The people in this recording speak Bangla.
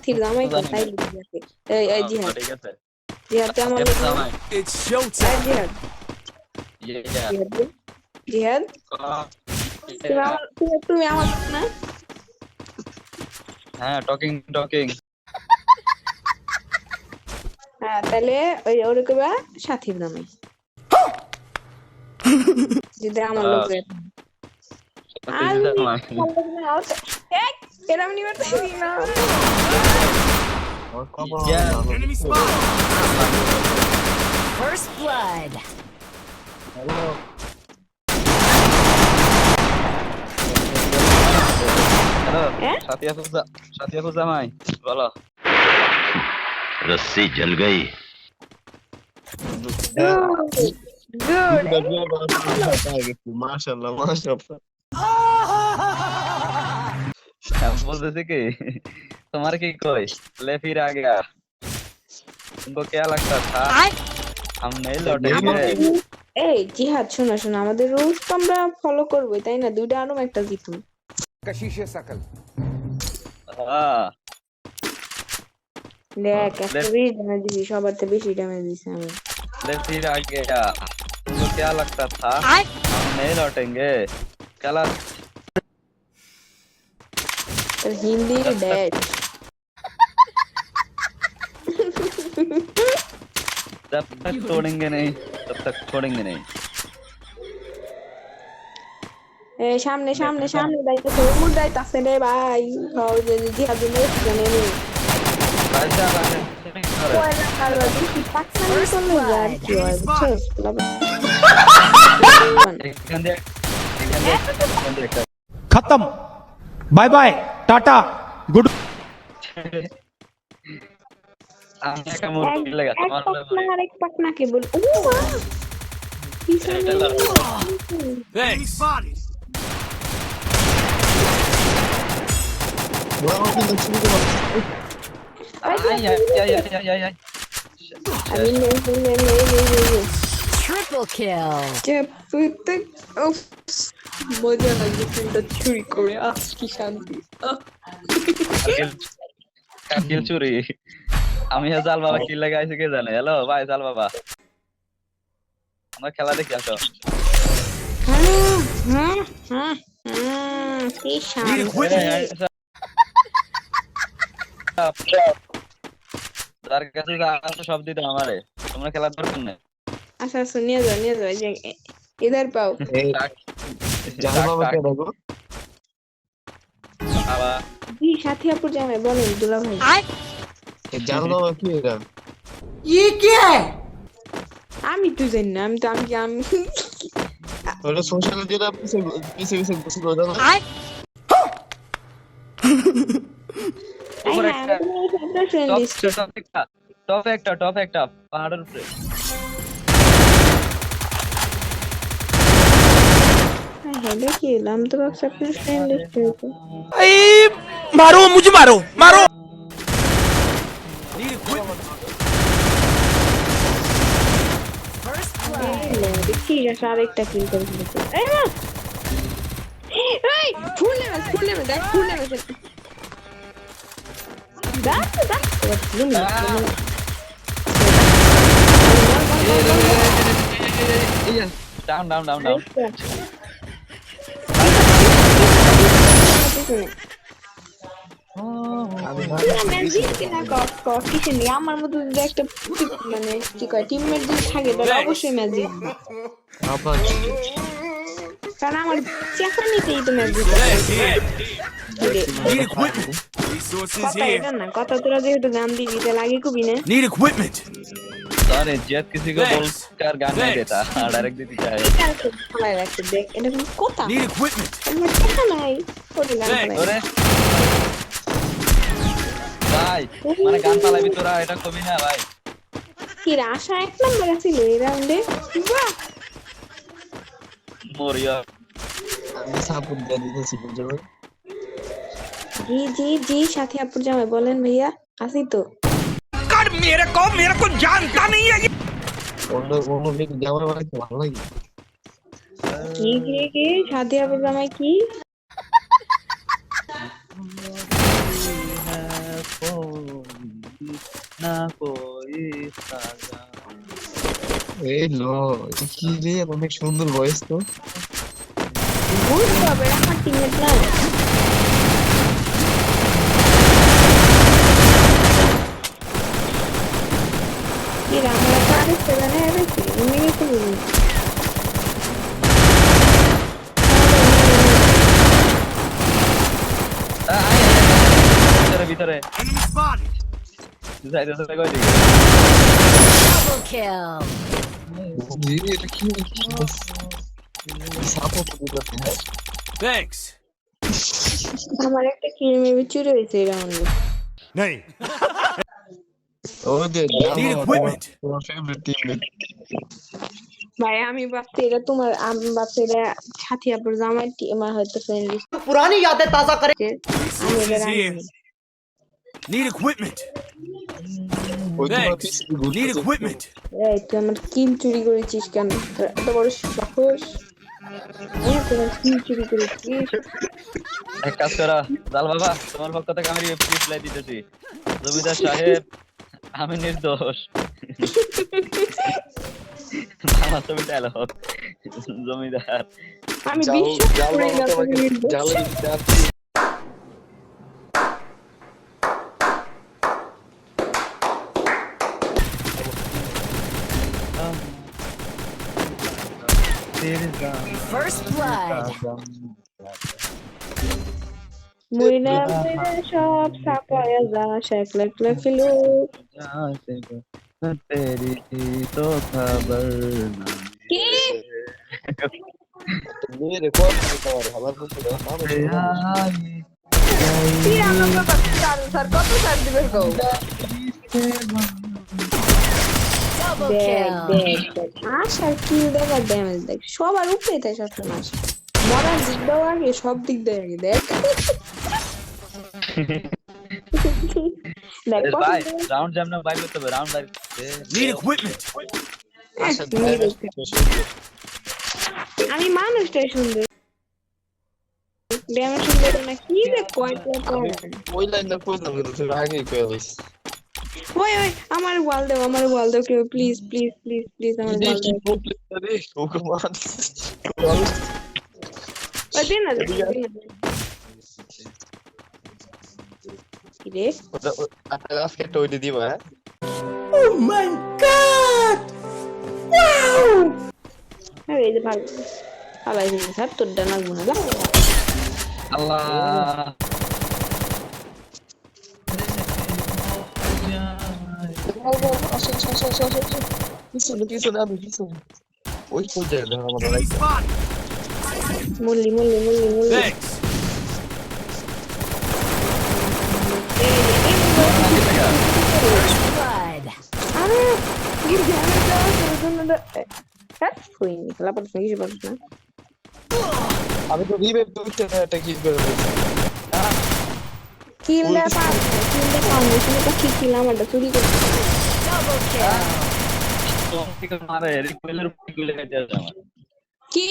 সাথীর জামাই তো তাই লিখে এই এই জিহাদ ঠিক আছে জিহাদ আমার লোক It's show এই time. জিহাদ জিহাদ তুমি আমার লোক না হ্যাঁ টকিং হ্যাঁ তাহলে ওই ওরকম সাথীর জামাই যদি আমার লোক এরম নিবার না Enemy spot. First blood. Hello সাথী আপু জামাই বলো रस्सी जल गई গুড माशाल्लाह माशाल्लाह बोलते कि तुम्हारे की कोई ले फिर आ गया तुमको क्या लगता था हम नहीं लौटेंगे এই জিহাদ শোনো শোনো আমাদের রুলস তো আমরা ফলো করবোই তাই না দুইটা আরো একটা জিতুন Kashishe sakal. हाँ দেখ একটা বেশি ড্যামেজ দিছি সবার থেকে বেশি ড্যামেজ দিছি আমি ले फिर आ गया तुमको क्या लगता था हम नहीं लौटेंगे क्या তোর হিন্দি ড্যাশ जब तक छोड़ेंगे नहीं तब तक छोड़ेंगे नहीं এই সামনে সামনে সামনে যাইতেছে উমর যাইতাছে রে ভাই হও যে জিহাদ নেই জানে নি राजा राजा ওরা কারবা দিছি পাকিস্তানি চলে যায় কি হয় বুঝছস एक गंदे खत्म बाय बाय टाटा गुड आने का मूड लगेगा এক পাকনা আর এক পাকনা কে বল ও বাহ Enemy spotted. आई আমি নেই Triple kill. কে প্রত্যেক মজা লাগে কিন্তু চুরি করে কি শান্তি কাকিল চুরি আমি জাল বাবা কি লাগাইছে কে জানে হ্যালো ভাই জাল বাবা আমরা খেলা দেখি আসো কি Need শান্তি equipment. তার কাছে যা আছে সব দিতে আমারে তোমরা খেলা দরকার নেই আচ্ছা আচ্ছা নিয়ে যাও এই যে इधर पाओ জান বাবা কে দেখো বাবা জি সাথী আপুর জামাই বলেন দুলা ভাই জান বাবা কি এটা আমি তো জানি না আমি ওটা সোশ্যাল মিডিয়া পিছে পিছে পিছে বসে করে দাও উপরে হ্যাঁ, তুমি এই সবটা friend list এ। টপ একটা পাহাড়ের উপরে হ্যাঁ, দেখি নাম তো বক্স আপনার friend list এ তো। मारो मुझे मारो मारो Need equipment. এই লে, দেখি আসলে আরেকটা kill করে ফেলেছে। এই না! এই, full damage, দেখ, full damage। দেখ। এবার full damage। ডাউন আমার মতো যদি একটা মানে কি কয় টিমমেট যদি থাকে তাহলে অবশ্যই ম্যাচ জিতবে আবার কারণ আমার চেঁচানিতেই তো ম্যাচ জিতবে Need equipment. Resources কথা here. এটা না কথা তোরা যেহেতু গান দিবি তাহলে আগে কবি না Need equipment. अरे जेट किसी को बोलकर गान नहीं देता डायरेक्ट देती है খেলায় রাখতে দেখ এটা কোনো কথা Need equipment. আমার কথা নাই ওরে গান খেলায় ওরে ভাই মানে গান পালাবি তোরা এটা কবি না ভাই কি রে আশা এক নম্বর ছিল এই রাউন্ডে বাহ মরিয়া আমি সাপোর্ট দিয়ে দিতেছি বুঝছো জি সাথী আপুর জামাই বলেন ভাইয়া আসি তো कर मेरे को जानता नहीं है অন্য দিক জামাই বানাইতে ভালো লাগে কি সাথী আপুর জামাই কি না কোই সাজা। এই লো, এটা কি রে, অনেক সুন্দর ভয়েস তো। বুঝতে হবে আমার টিমমেট না। কি রামরা পারে সেটা না হবে কি উনি কি বলুন ভিতরে ভিতরে Enemy spotted. যাইতেছে কই দিকে? Double kill. জি, এটা কি সাপোর্ট দিতে হয়। Thanks. আমার একটা কিল মেবি চুরি হয়েছে এই রাউন্ডে। Nay. ওদের Need equipment. তোমার ফেভারিট টিমমেট। ভাই আমি ভাবছি এটা তোমার আমি ভাবছি এটা ছাতিয়াপুর জামাই আমার হয়তো ফ্রেন্ড লিস্ট पुरानी यादें ताजा करें। আমি এটা Resources here. রাখিনি। Need equipment. ওই তোমার Thanks. পিছে Need equipment. এই তুই আমার কিল চুরি করেছিস কেন তোর এত বড় সাহস আমি তোমার কিল চুরি করেছিস এক কাজ করো জাল বাবা, তোমার পক্ষ থেকে আমি রিপ্লাই দিতেছি। জমিদার সাহেব, আমি নির্দোষ। আমার ছবি ডায়লগ। জমিদার আমি বিশ্বাস করি না তুমি নির্দোষ। জালে First blood. মইনা মইনা সব সাপায়া যা শেকলে ফিলো তেরি তো খবর না। কি মেরে কোন তোমার ভালো বলতে দাও। কি আমাকে বাচ্চা স্যার কত স্যার দিবে গো Double দেখ kill. দেখ আশার কিল দেওয়ার ড্যামেজ দেখ সবার উপরে তাই সবসময় আসে মরার দিক দেওয়া আগে সব দিক দেয় আগে দেখ দেখ কত ভাই রাউন্ড জামনা বাইর করতে হবে, রাউন্ড বাইর Need equipment. আমি মানুষটাই সুন্দর ড্যামেজ সুন্দর না কি রে কয়টা ওই লাইনটা কইতাম কিন্তু তুমি আগে কইয়া দিস। ওই ওই আমার ওয়াল দাও কেউ প্লিজ প্লিজ প্লিজ প্লিজ আমার ওয়াল কি দাও প্রবলেম রে ওকে মান। ওই দিন না কি রে আজকে একটা ওইটা দিবা হ্যাঁ। আরে এই যে ভালো আলাই দিন স্যার তোর ডানা গুনা দাও আল্লাহ পিছনে আমি পিছনে ওই কোন জায়গায় আমার Enemy spotted. মুল্লি Thanks. First blood. আরে কি ড্যামেজ দাও তোর জন্য হ্যাঁ হইনি খেলা পারছ না কিছু পারছ না আমি তো রিভাইভ করতে একটা কি করে কিলটা পাওনি তুমি তো কি কিল আমারটা চুরি করছিস Double kill. তো ঠিক মারে রিকোয়েলের উপরে গুলি খাইতে আছে আমার। কি